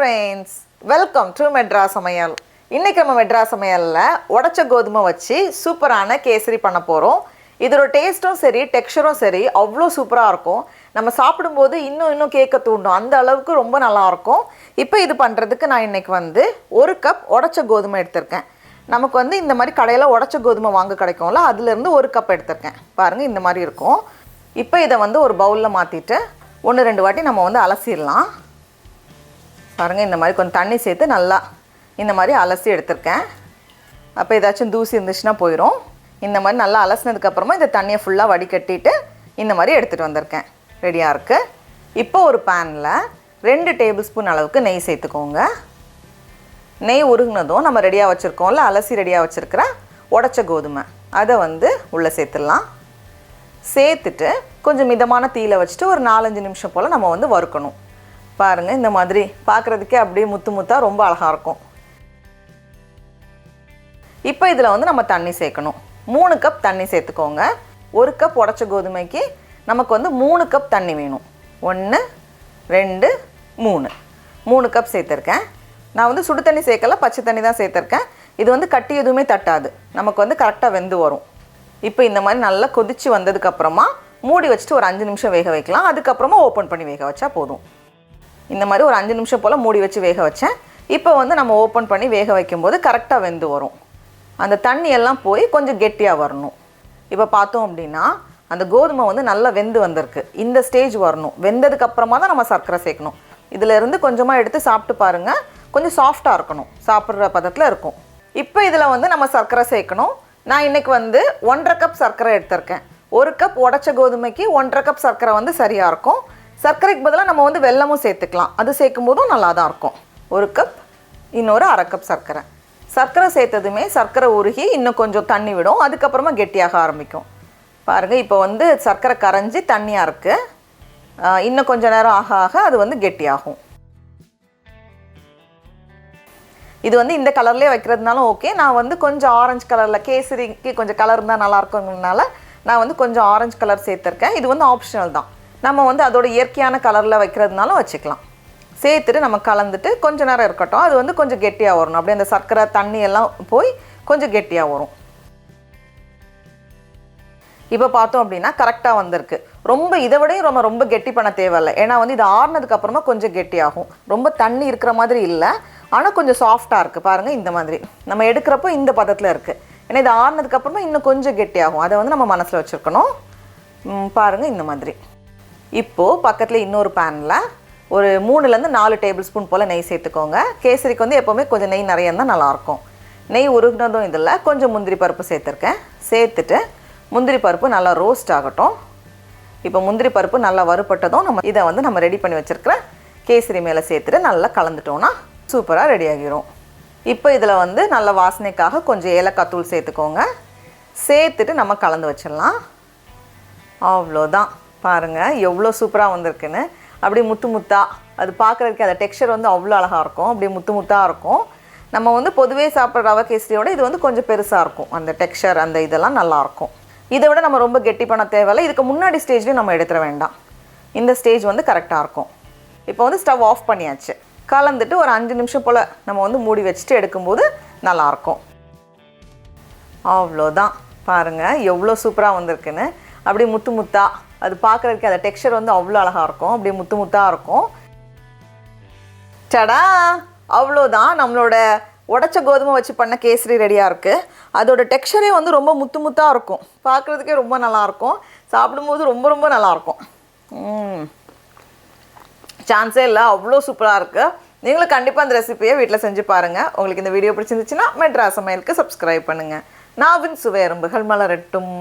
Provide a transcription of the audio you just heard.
friends, welcome to Madras Samayal. இன்னைக்கு நம்ம மெட்ராஸ் சமையல்ல உடைச்ச கோதுமை வச்சு சூப்பரான கேசரி பண்ண போறோம். இதோட டேஸ்டும் சரி, டெக்ஸ்சரும் சரி அவ்வளோ சூப்பரா இருக்கும். நம்ம சாப்பிடும்போது இன்னும் கேக்க தூண்டும். அந்த அளவுக்கு ரொம்ப நல்லா இருக்கும். இப்போ இது பண்றதுக்கு நான் இன்னைக்கு வந்து 1 கப் உடைச்ச கோதுமை எடுத்துர்க்கேன். நமக்கு வந்து இந்த மாதிரி கடையில உடைச்ச கோதுமை வாங்க கிடைக்கும்ல, அதுல இருந்து 1 கப் எடுத்துர்க்கேன். பாருங்க இந்த மாதிரி இருக்கும். இப்போ இத வந்து ஒரு பவுல்ல மாத்திட்டு 1-2 வாட்டி நம்ம வந்து அலசிடலாம். பாருங்க இந்த மாதிரி கொஞ்சம் தண்ணி சேர்த்து நல்லா இந்த மாதிரி அலசி எடுத்துர்க்கேன். அப்போ ஏதாச்சும் தூசி இருந்துச்சுன்னா போயிடும். இந்த மாதிரி நல்லா அலசினதுக்கு அப்புறமா இந்த தண்ணியை ஃபுல்லாக வடிகட்டிட்டு இந்த மாதிரி எடுத்துகிட்டு வந்திருக்கேன். ரெடியாக இருக்குது. இப்போ ஒரு பேனில் 2 டேபிள் ஸ்பூன் அளவுக்கு நெய் சேர்த்துக்கோங்க. நெய் உருகுனதும் நம்ம ரெடியாக வச்சுருக்கோம்ல, அலசி ரெடியாக வச்சுருக்கிற உடைச்ச கோதுமை அதை வந்து உள்ளே சேர்த்துடலாம். சேர்த்துட்டு கொஞ்சம் மிதமான தீயில் வச்சுட்டு ஒரு 4-5 நிமிஷம் போல் நம்ம வந்து வறுக்கணும். பாருங்கள் இந்த மாதிரி பார்க்குறதுக்கே அப்படியே முத்து முத்தாக ரொம்ப அழகாக இருக்கும். இப்போ இதில் வந்து நம்ம தண்ணி சேர்க்கணும். 3 கப் தண்ணி சேர்த்துக்கோங்க. 1 கப் உடைச்ச கோதுமைக்கு நமக்கு வந்து 3 கப் தண்ணி வேணும். 1 2 3 கப் சேர்த்துருக்கேன். நான் வந்து சுடு தண்ணி சேர்க்கல, பச்சை தண்ணி தான் சேர்த்துருக்கேன். இது வந்து கட்டி எதுவுமே தட்டாது, நமக்கு வந்து கரெக்டாக வெந்து வரும். இப்போ இந்த மாதிரி நல்லா கொதித்து வந்ததுக்கப்புறமா மூடி வச்சுட்டு ஒரு 5 நிமிஷம் வேக வைக்கலாம். அதுக்கப்புறமா ஓப்பன் பண்ணி வேக வச்சா போதும். இந்த மாதிரி ஒரு 5 நிமிஷம் போல் மூடி வச்சு வேக வச்சேன். இப்போ வந்து நம்ம ஓப்பன் பண்ணி வேக வைக்கும்போது கரெக்டாக வெந்து வரும். அந்த தண்ணி எல்லாம் போய் கொஞ்சம் கெட்டியாக வரணும். இப்போ பார்த்தோம் அப்படின்னா அந்த கோதுமை வந்து நல்லா வெந்து வந்திருக்கு. இந்த ஸ்டேஜ் வரணும். வெந்ததுக்கப்புறமா தான் நம்ம சர்க்கரை சேர்க்கணும். இதிலேருந்து கொஞ்சமாக எடுத்து சாப்பிட்டு பாருங்கள், கொஞ்சம் சாஃப்டாக இருக்கணும், சாப்பிட்ற பதத்தில் இருக்கும். இப்போ இதில் வந்து நம்ம சர்க்கரை சேர்க்கணும். நான் இன்றைக்கி வந்து 1.5 கப் சர்க்கரை எடுத்திருக்கேன். 1 கப் உடைச்ச கோதுமைக்கு 1.5 கப் சர்க்கரை வந்து சரியாக இருக்கும். சர்க்கரைக்கு பதிலாக நம்ம வந்து வெல்லமும் சேர்த்துக்கலாம். அது சேர்க்கும் போதும் நல்லா தான் இருக்கும். 1 கப், இன்னொரு 1/2 கப் சர்க்கரை. சர்க்கரை சேர்த்ததுமே சர்க்கரை உருகி இன்னும் கொஞ்சம் தண்ணி விடும். அதுக்கப்புறமா கெட்டியாக ஆரம்பிக்கும். பாருங்கள் இப்போ வந்து சர்க்கரை கரைஞ்சி தண்ணியாக இருக்குது. இன்னும் கொஞ்சம் நேரம் ஆக ஆக அது வந்து கெட்டியாகும். இது வந்து இந்த கலர்லேயே வைக்கிறதுனாலும் ஓகே. நான் வந்து கொஞ்சம் ஆரஞ்சு கலரில், கேசரிக்கு கொஞ்சம் கலர் இருந்தால் நல்லாயிருக்குங்கிறதுனால நான் வந்து கொஞ்சம் ஆரஞ்சு கலர் சேர்த்துருக்கேன். இது வந்து ஆப்ஷனல் தான். நம்ம வந்து அதோட இயற்கையான கலரில் வைக்கிறதுனாலும் வச்சுக்கலாம். சேர்த்துட்டு நம்ம கலந்துட்டு கொஞ்சம் நேரம் இருக்கட்டும். அது வந்து கொஞ்சம் கெட்டியாக வரணும். அப்படியே அந்த சர்க்கரை தண்ணி எல்லாம் போய் கொஞ்சம் கெட்டியாக வரும். இப்போ பார்த்தோம் அப்படின்னா கரெக்டாக வந்திருக்கு. ரொம்ப இதை விடையும் ரொம்ப கெட்டி பண்ண தேவையில்லை. ஏன்னா வந்து இது ஆறுனதுக்கு அப்புறமா கொஞ்சம் கெட்டியாகும். ரொம்ப தண்ணி இருக்கிற மாதிரி இல்லை, ஆனால் கொஞ்சம் சாஃப்டாக இருக்குது. பாருங்கள் இந்த மாதிரி நம்ம எடுக்கிறப்போ இந்த பதத்தில் இருக்குது. ஏன்னா இது ஆறுனதுக்கு அப்புறமா இன்னும் கொஞ்சம் கெட்டியாகும். அதை வந்து நம்ம மனசில் வச்சுருக்கணும். பாருங்கள் இந்த மாதிரி. இப்போது பக்கத்தில் இன்னொரு பேனில் ஒரு 3-4 டேபிள் ஸ்பூன் போல் நெய் சேர்த்துக்கோங்க. கேசரிக்கு வந்து எப்போவுமே கொஞ்சம் நெய் நிறைய இருந்தால் நல்லாயிருக்கும். நெய் உருகுனதும் இதில் கொஞ்சம் முந்திரி பருப்பு சேர்த்துருக்கேன். சேர்த்துட்டு முந்திரி பருப்பு நல்லா ரோஸ்ட் ஆகட்டும். இப்போ முந்திரி பருப்பு நல்லா வறுபட்டதும் இதை வந்து நம்ம ரெடி பண்ணி வச்சுருக்கிற கேசரி மேலே சேர்த்துட்டு நல்லா கலந்துட்டோன்னா சூப்பராக ரெடி ஆகிரும். இப்போ இதில் வந்து நல்ல வாசனைக்காக கொஞ்சம் ஏலக்காய் தூள் சேர்த்துக்கோங்க. சேர்த்துட்டு நம்ம கலந்து வச்சிடலாம். அவ்வளோதான். பாருங்கள் எவ்வளோ சூப்பராக வந்திருக்குன்னு. அப்படி முத்து முத்தாக அது பார்க்குறதுக்கு அந்த டெக்ஸ்சர் வந்து அவ்வளோ அழகாக இருக்கும். அப்படி முத்து முத்தாக இருக்கும். நம்ம வந்து பொதுவே சாப்பிட்ற ரவை கேசரியோட இது வந்து கொஞ்சம் பெருசாக இருக்கும். அந்த டெக்ஸ்சர் அந்த இதெல்லாம் நல்லாயிருக்கும். இதை விட நம்ம ரொம்ப கெட்டி பண்ண தேவையில்லை. இதுக்கு முன்னாடி ஸ்டேஜ்லேயும் நம்ம எடுத்துட வேண்டாம். இந்த ஸ்டேஜ் வந்து கரெக்டாக இருக்கும். இப்போ வந்து ஸ்டவ் ஆஃப் பண்ணியாச்சு. கலந்துட்டு ஒரு 5 நிமிஷம் போல் நம்ம வந்து மூடி வச்சுட்டு எடுக்கும்போது நல்லாயிருக்கும். அவ்வளோதான். பாருங்கள் எவ்வளோ சூப்பராக வந்திருக்குன்னு. அப்படி முத்து முத்தாக அது பார்க்குறதுக்கு அந்த டெக்ஸ்சர் வந்து அவ்வளோ அழகாக இருக்கும். அப்படியே முத்து முத்தாக இருக்கும். சடா, அவ்வளோதான். நம்மளோட உடைச்ச கோதுமை வச்சு பண்ண கேசரி ரெடியாக இருக்குது. அதோட டெக்ஸ்சரே வந்து ரொம்ப முத்து முத்தாக இருக்கும். பார்க்குறதுக்கே ரொம்ப நல்லாயிருக்கும். சாப்பிடும்போது ரொம்ப நல்லாயிருக்கும். சான்ஸே இல்லை, அவ்வளோ சூப்பராக இருக்குது. நீங்களும் கண்டிப்பாக அந்த ரெசிபியை வீட்டில் செஞ்சு பாருங்கள். உங்களுக்கு இந்த வீடியோ பிடிச்சிருந்துச்சுன்னா மெட்ராஸ் சமையலுக்கு சப்ஸ்கிரைப் பண்ணுங்கள். நாவின் சுவை எறும்புகள் மலரட்டும்.